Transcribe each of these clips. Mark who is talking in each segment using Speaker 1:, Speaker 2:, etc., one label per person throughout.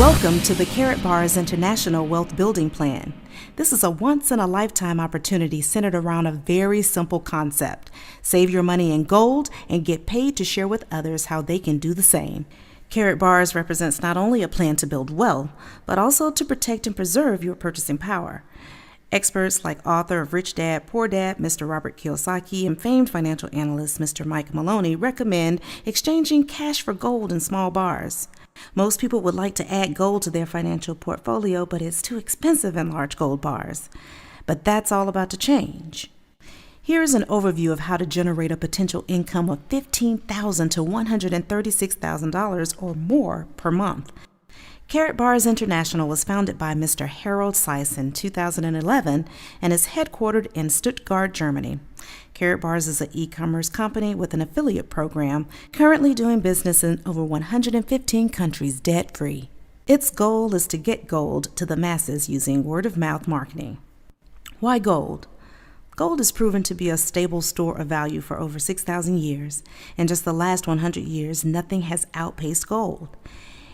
Speaker 1: Welcome to the Karatbars International Wealth Building Plan. This is a once-in-a-lifetime opportunity centered around a very simple concept. Save your money in gold and get paid to share with others how they can do the same. Karatbars represents not only a plan to build wealth, but also to protect and preserve your purchasing power. Experts like author of Rich Dad, Poor Dad, Mr. Robert Kiyosaki, and famed financial analyst Mr. Mike Maloney recommend exchanging cash for gold in small bars. Most people would like to add gold to their financial portfolio, but it's too expensive in large gold bars. But that's all about to change. Here's an overview of how to generate a potential income of $15,000 to $136,000 or more per month. Karatbars International was founded by Mr. Harold Seiss in 2011 and is headquartered in Stuttgart, Germany. Karatbars is an e-commerce company with an affiliate program currently doing business in over 115 countries debt-free. Its goal is to get gold to the masses using word-of-mouth marketing. Why gold? Gold is proven to be a stable store of value for over 6,000 years. In just the last 100 years, nothing has outpaced gold.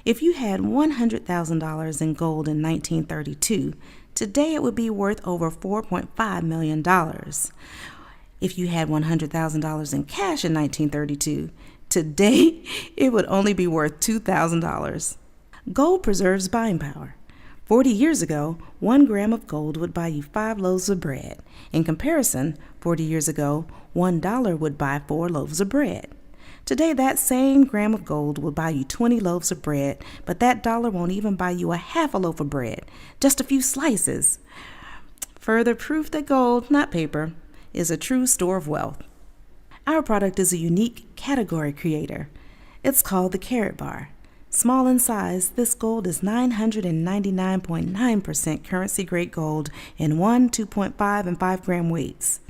Speaker 1: If you had $100,000 in gold in 1932, today it would be worth over $4.5 million. If you had $100,000 in cash in 1932, today it would only be worth $2,000. Gold preserves buying power. 40 years ago, 1 gram of gold would buy you 5 loaves of bread. In comparison, 40 years ago, $1 would buy 4 loaves of bread. Today, that same gram of gold will buy you 20 loaves of bread, but that dollar won't even buy you a half a loaf of bread, just a few slices. Further proof that gold, not paper, is a true store of wealth. Our product is a unique category creator. It's called the Karatbar. Small in size, this gold is 999.9% currency-grade gold in 1, 2.5, and 5 gram weights.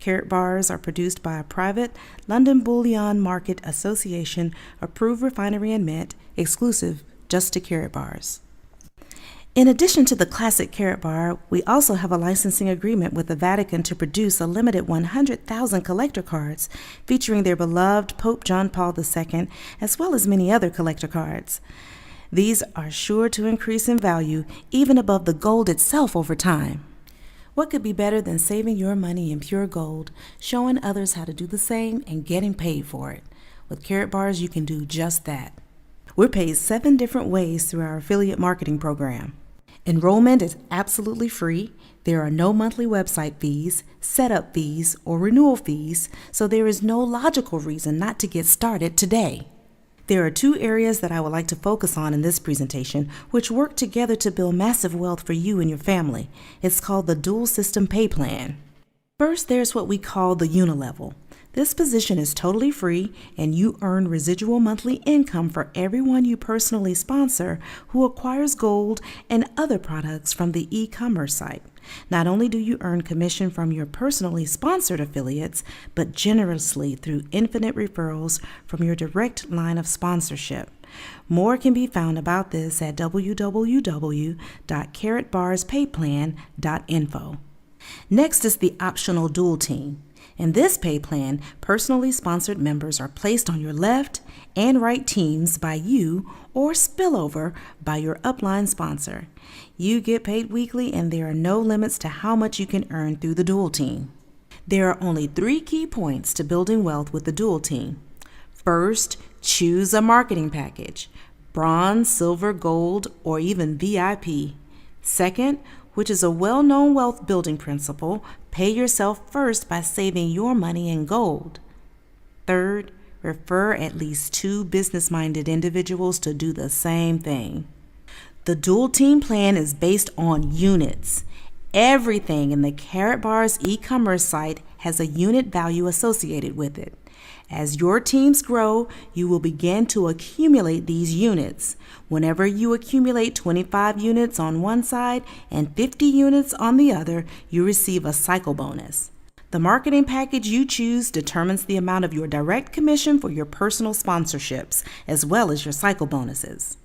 Speaker 1: Karatbars are produced by a private London Bullion Market Association approved refinery and mint, exclusive just to Karatbars. In addition to the classic Karatbar, we also have a licensing agreement with the Vatican to produce a limited 100,000 collector cards featuring their beloved Pope John Paul II, as well as many other collector cards. These are sure to increase in value even above the gold itself over time. What could be better than saving your money in pure gold, showing others how to do the same, and getting paid for it? With Karatbars, you can do just that. We're paid 7 different ways through our affiliate marketing program. Enrollment is absolutely free. There are no monthly website fees, setup fees, or renewal fees, so there is no logical reason not to get started today. There are 2 areas that I would like to focus on in this presentation, which work together to build massive wealth for you and your family. It's called the Dual System Pay Plan. First, there's what we call the Unilevel. This position is totally free, and you earn residual monthly income for everyone you personally sponsor who acquires gold and other products from the e-commerce site. Not only do you earn commission from your personally sponsored affiliates, but generously through infinite referrals from your direct line of sponsorship. More can be found about this at www.karatbarspayplan.info. Next is the optional dual team. In this pay plan, personally sponsored members are placed on your left and right teams by you or spillover by your upline sponsor. You get paid weekly, and there are no limits to how much you can earn through the dual team. There are only 3 key points to building wealth with the dual team. First, choose a marketing package: bronze, silver, gold, or even VIP. Second, which is a well-known wealth building principle, pay yourself first by saving your money in gold. Third, refer at least 2 business-minded individuals to do the same thing. The dual team plan is based on units. Everything in the Karatbars e-commerce site has a unit value associated with it. As your teams grow, you will begin to accumulate these units. Whenever you accumulate 25 units on one side and 50 units on the other, you receive a cycle bonus. The marketing package you choose determines the amount of your direct commission for your personal sponsorships, as well as your cycle bonuses.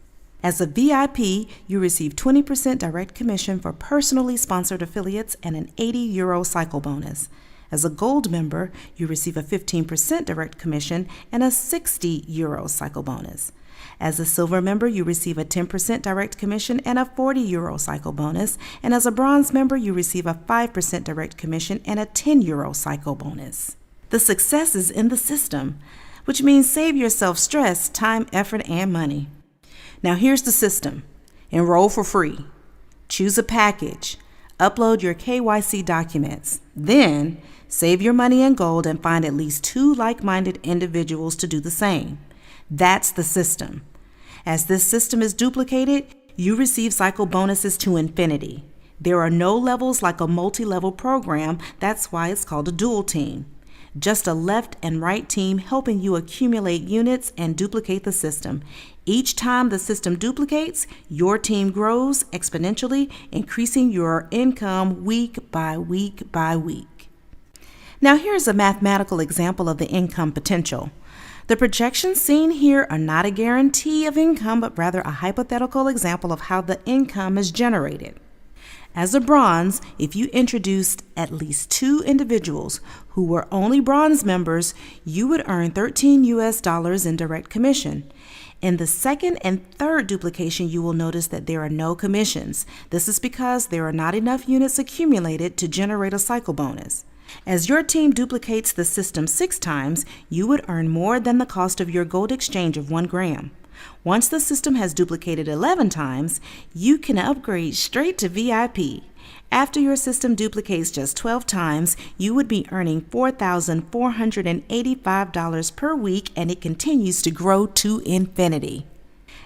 Speaker 1: As a VIP, you receive 20% direct commission for personally sponsored affiliates and an €80 cycle bonus. As a gold member, you receive a 15% direct commission and a €60 cycle bonus. As a silver member, you receive a 10% direct commission and a 40 euro cycle bonus. And as a bronze member, you receive a 5% direct commission and a 10 euro cycle bonus. The success is in the system, which means save yourself stress, time, effort, and money. Now here's the system. Enroll for free. Choose a package. Upload your KYC documents. Then save your money in gold and find at least 2 like-minded individuals to do the same. That's the system. As this system is duplicated, you receive cycle bonuses to infinity. There are no levels like a multi-level program. That's why it's called a dual team. Just a left and right team helping you accumulate units and duplicate the system. Each time the system duplicates, your team grows exponentially, increasing your income week by week by week. Now here's a mathematical example of the income potential. The projections seen here are not a guarantee of income, but rather a hypothetical example of how the income is generated. As a bronze, if you introduced at least 2 individuals who were only bronze members, you would earn $13 in direct commission. In the second and third duplication, you will notice that there are no commissions. This is because there are not enough units accumulated to generate a cycle bonus. As your team duplicates the system 6 times, you would earn more than the cost of your gold exchange of 1 gram. Once the system has duplicated 11 times, you can upgrade straight to VIP. After your system duplicates just 12 times, you would be earning $4,485 per week, and it continues to grow to infinity.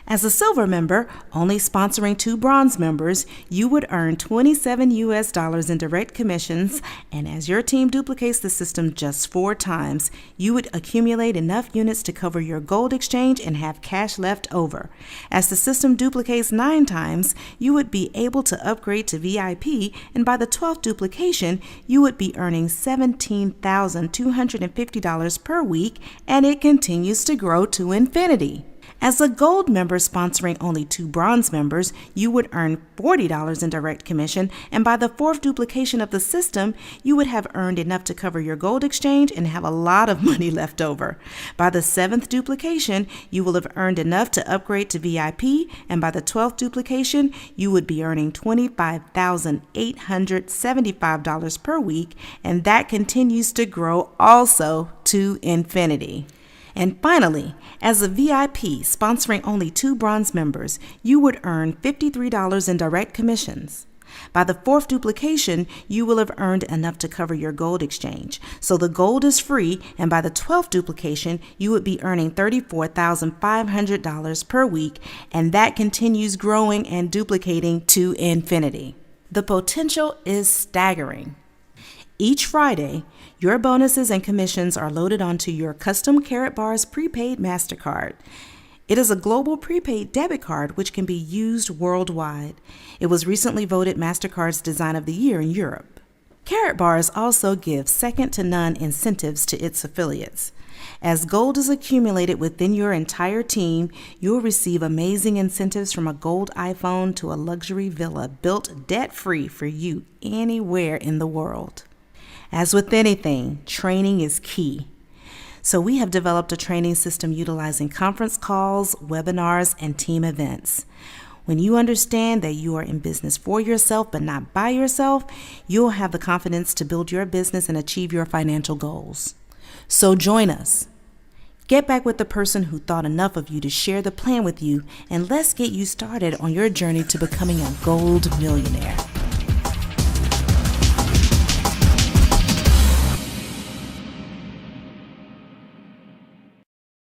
Speaker 1: As a silver member, only sponsoring 2 bronze members, you would earn $27 in direct commissions, and as your team duplicates the system just 4 times, you would accumulate enough units to cover your gold exchange and have cash left over. As the system duplicates 9 times, you would be able to upgrade to VIP, and by the 12th duplication, you would be earning $17,250 per week, and it continues to grow to infinity. As a gold member sponsoring only 2 bronze members, you would earn $40 in direct commission, and by the 4th duplication of the system, you would have earned enough to cover your gold exchange and have a lot of money left over. By the 7th duplication, you will have earned enough to upgrade to VIP, and by the 12th duplication, you would be earning $25,875 per week, and that continues to grow also to infinity. And finally, as a VIP sponsoring only 2 bronze members, you would earn $53 in direct commissions. By the 4th duplication, you will have earned enough to cover your gold exchange. So the gold is free, and by the 12th duplication, you would be earning $34,500 per week, and that continues growing and duplicating to infinity. The potential is staggering. Each Friday, your bonuses and commissions are loaded onto your custom Karatbars prepaid MasterCard. It is a global prepaid debit card which can be used worldwide. It was recently voted MasterCard's Design of the Year in Europe. Karatbars also gives second-to-none incentives to its affiliates. As gold is accumulated within your entire team, you'll receive amazing incentives from a gold iPhone to a luxury villa built debt-free for you anywhere in the world. As with anything, training is key. So we have developed a training system utilizing conference calls, webinars, and team events. When you understand that you are in business for yourself but not by yourself, you'll have the confidence to build your business and achieve your financial goals. So join us. Get back with the person who thought enough of you to share the plan with you, and let's get you started on your journey to becoming a gold millionaire.